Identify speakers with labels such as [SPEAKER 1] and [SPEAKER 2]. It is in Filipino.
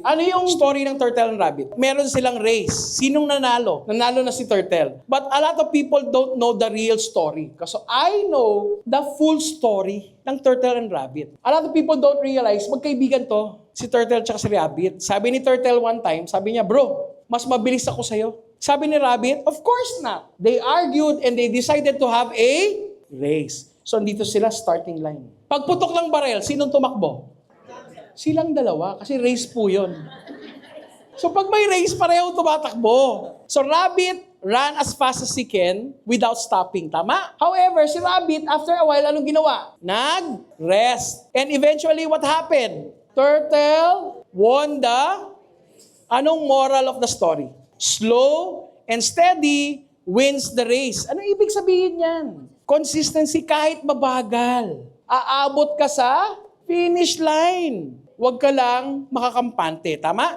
[SPEAKER 1] Ano yung story ng turtle and rabbit? Meron silang race. Sinong nanalo? Nanalo na si turtle. But a lot of people don't know the real story. Kasi I know the full story ng turtle and rabbit. A lot of people don't realize, magkaibigan to, si turtle tsaka si rabbit. Sabi ni turtle one time, sabi niya, bro, mas mabilis ako sa'yo. Sabi ni rabbit, of course not. They argued and they decided to have a race. So, andito sila, starting line. Pagputok ng barel, sinong tumakbo? Silang dalawa, kasi race po yun. So pag may race, pareho tumatakbo. So rabbit ran as fast as he can without stopping. Tama? However, si rabbit, after a while, anong ginawa? Nag-rest. And eventually, what happened? Turtle won the... Anong moral of the story? Slow and steady wins the race. Anong ibig sabihin yan? Consistency kahit mabagal. Aabot ka sa finish line. Huwag ka lang makakampante. Tama?